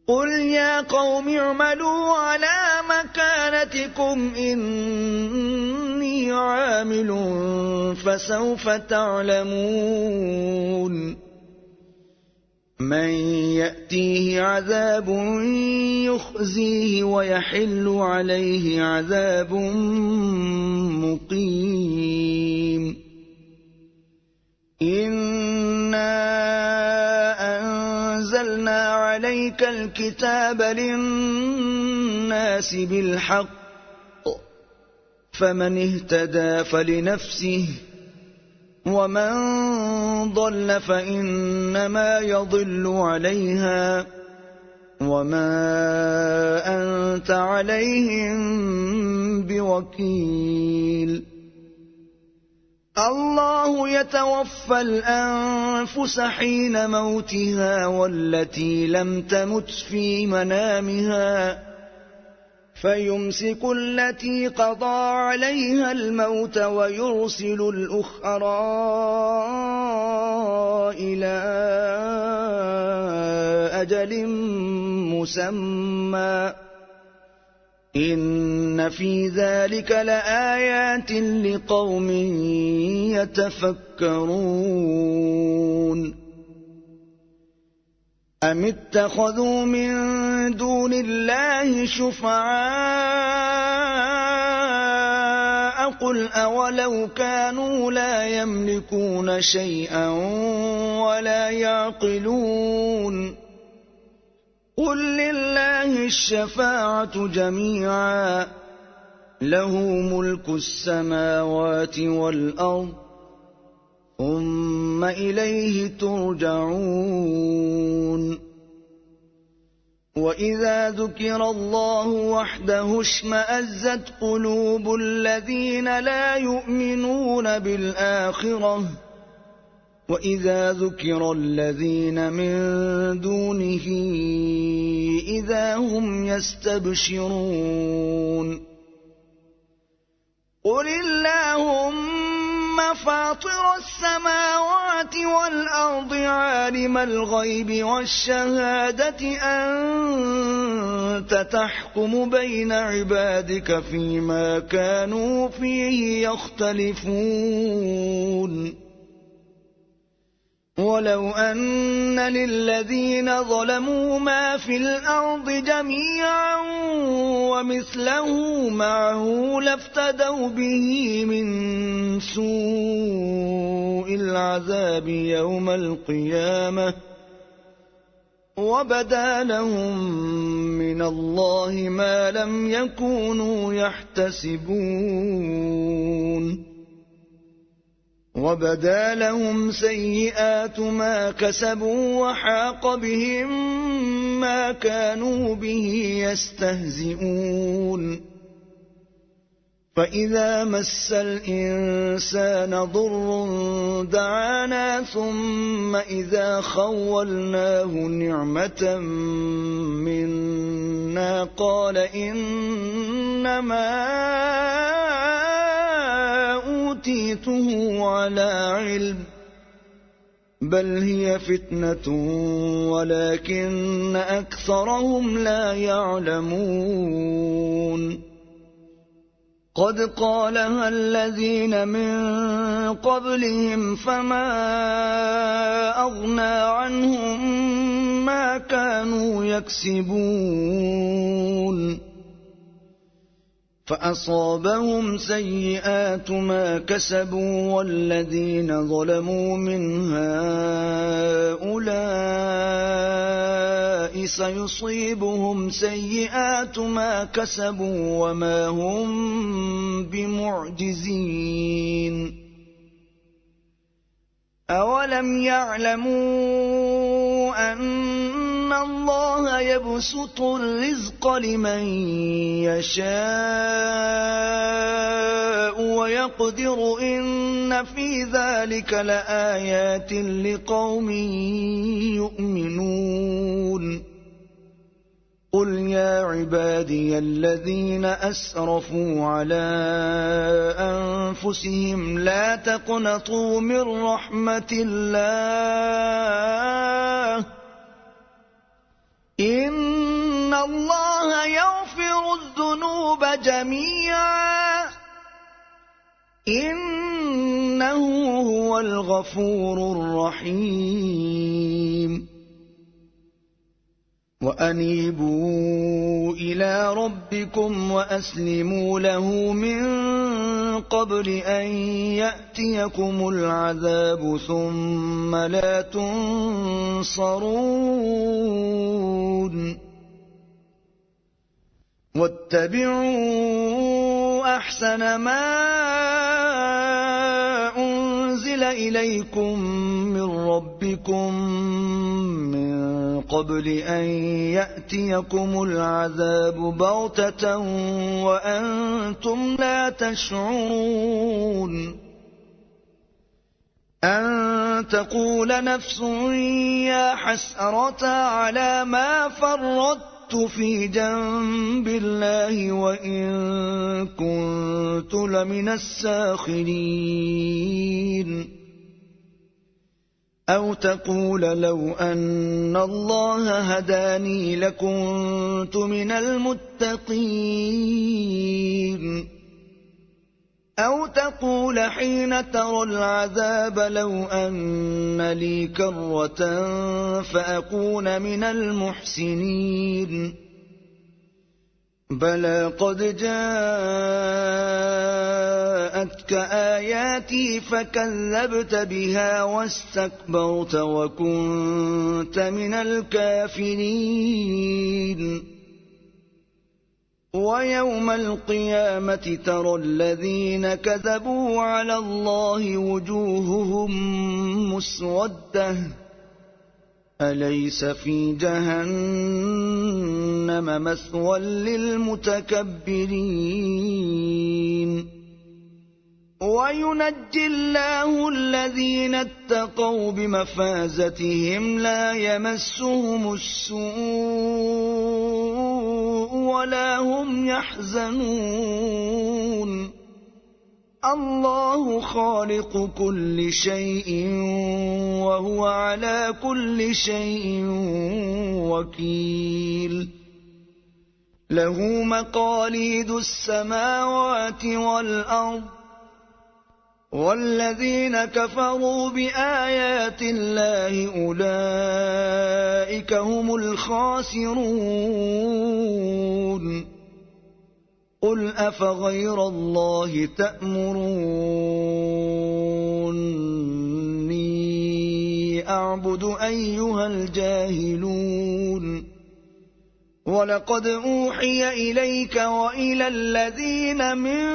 قل يا قوم اعملوا على مكانتكم إني عامل فسوف تعلمون من يأتيه عذاب يخزيه ويحل عليه عذاب مقيم إنا أنزلنا عليك الكتاب للناس بالحق فمن اهتدى فلنفسه ومن ضل فإنما يضل عليها وما أنت عليهم بوكيل الله يتوفى الأنفس حين موتها والتي لم تمت في منامها فيمسك التي قضى عليها الموت ويرسل الأخرى إلى أجل مسمى إن في ذلك لآيات لقوم يتفكرون أم اتخذوا من دون الله شفعاء قل أولو كانوا لا يملكون شيئا ولا يعقلون قل لله الشفاعة جميعا له ملك السماوات والأرض ثم إليه ترجعون وإذا ذكر الله وحده اشمأزت قلوب الذين لا يؤمنون بالآخرة وإذا ذكر الذين من دونه إذا هم يستبشرون قل اللهم فاطر السماوات والأرض عالم الغيب والشهادة أنت تحكم بين عبادك فيما كانوا فيه يختلفون ولو أن للذين ظلموا ما في الأرض جميعا ومثله معه لافتدوا به من سوء العذاب يوم القيامة وبدا لهم من الله ما لم يكونوا يحتسبون وبدا لهم سيئات ما كسبوا وحاق بهم ما كانوا به يستهزئون فإذا مس الإنسان ضر دعانا ثم إذا خولناه نعمة منا قال إنما أوتيته على علم بل هي فتنة ولكن أكثرهم لا يعلمون قد قالها الذين من قبلهم فما أغنى عنهم ما كانوا يكسبون فأصابهم سيئات ما كسبوا والذين ظلموا من هؤلاء سيصيبهم سيئات ما كسبوا وما هم بمعجزين أولم يعلموا أن الله يبسط الرزق لمن يشاء ويقدر إن في ذلك لآيات لقوم يؤمنون قل يا عبادي الذين أسرفوا على أنفسهم لا تقنطوا من رحمة الله إن الله يغفر الذنوب جميعا إنه هو الغفور الرحيم وأنيبوا إلى ربكم وأسلموا له من قبل أن يأتيكم العذاب ثم لا تنصرون واتبعوا أحسن ما أنزل إليكم من ربكم من قبل أن يأتيكم العذاب بغتة وأنتم لا تشعرون أن تقول نفس يا حسرة على ما فرطت في جنب الله وإن كنت لمن الساخرين أو تقول لو أن الله هداني لكنت من المتقين أو تقول حين ترى العذاب لو أن لي كرة فأكون من المحسنين بلى قد جاءتك آياتي فكذبت بها واستكبرت وكنت من الكافرين ويوم القيامة ترى الذين كذبوا على الله وجوههم مسودة أليس في جهنم مثوى للمتكبرين وينجي الله الذين اتقوا بمفازتهم لا يمسهم السوء ولا هم يحزنون الله خالق كل شيء وهو على كل شيء وكيل له مقاليد السماوات والأرض والذين كفروا بآيات الله أولئك هم الخاسرون قل أفغير الله تأمروني أعبد أيها الجاهلون ولقد أوحي إليك وإلى الذين من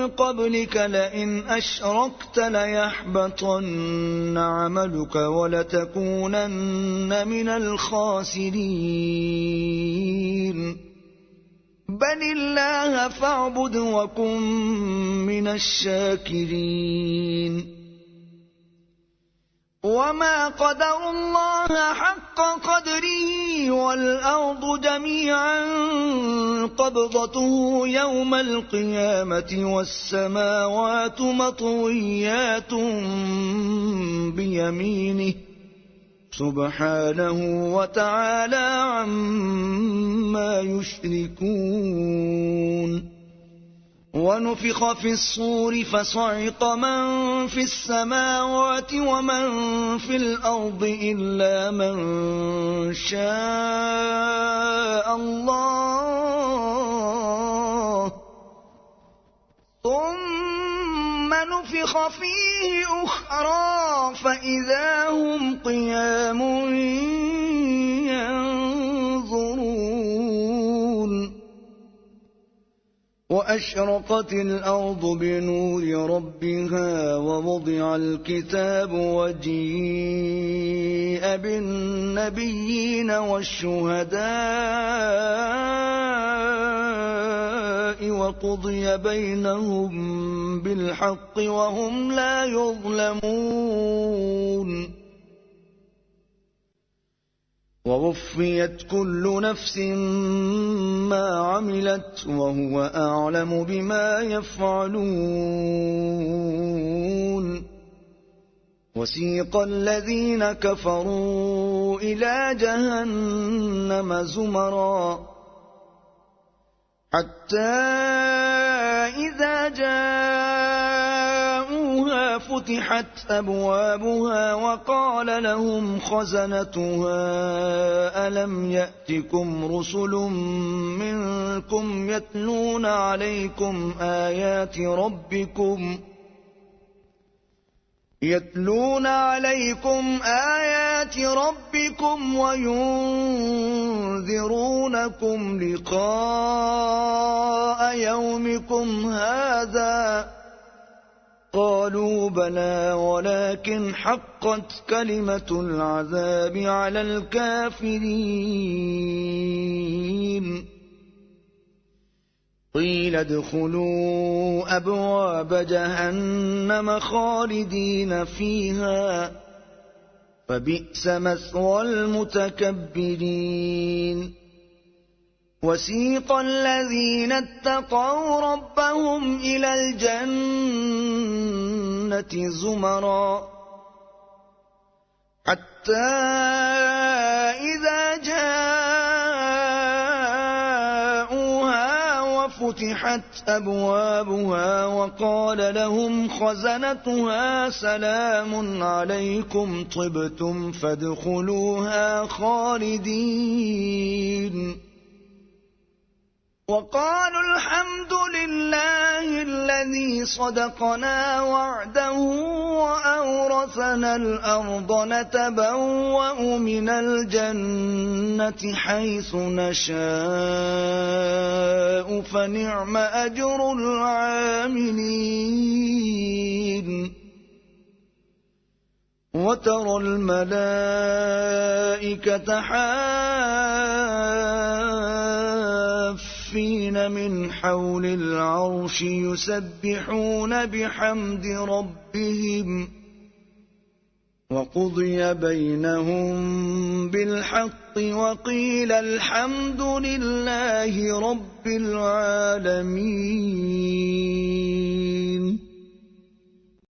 قبلك لئن أشركت ليحبطن عملك ولتكونن من الخاسرين بل الله فاعبد وكن من الشاكرين وما قدروا الله حق قدره والأرض جميعا قبضته يوم القيامة والسماوات مطويات بيمينه سبحانه وتعالى عما يشركون ونفخ في الصور فصعق من في السماوات ومن في الأرض إلا من شاء الله ثم نفخ فيه أخرى فإذا هم قيام ينظرون وأشرقت الأرض بنور ربها ووضع الكتاب وجيء بالنبيين والشهداء وقضي بينهم بالحق وهم لا يظلمون ووفيت كل نفس ما عملت وهو أعلم بما يفعلون وسيق الذين كفروا إلى جهنم زمرا حتى إذا جاءوها فتحت أبوابها وقال لهم خزنتها ألم يأتكم رسل منكم يتلون عليكم آيات ربكم وينذرونكم لقاء يومكم هذا قالوا بلى ولكن حقت كلمة العذاب على الكافرين قيل ادخلوا أبواب جهنم خالدين فيها فبئس مثوى المتكبرين وسيق الذين اتقوا ربهم إلى الجنة زمرا حتى إذا جاءوها وفتحت أبوابها وقال لهم خزنتها سلام عليكم طبتم فادخلوها خالدين وقالوا الحمد لله الذي صدقنا وعده وأورثنا الأرض نتبوأ من الجنة حيث نشاء فنعم أجر العاملين وترى الملائكة حافين من حول العرش يسبحون بحمد ربهم وقضي بينهم بالحق وقيل الحمد لله رب العالمين.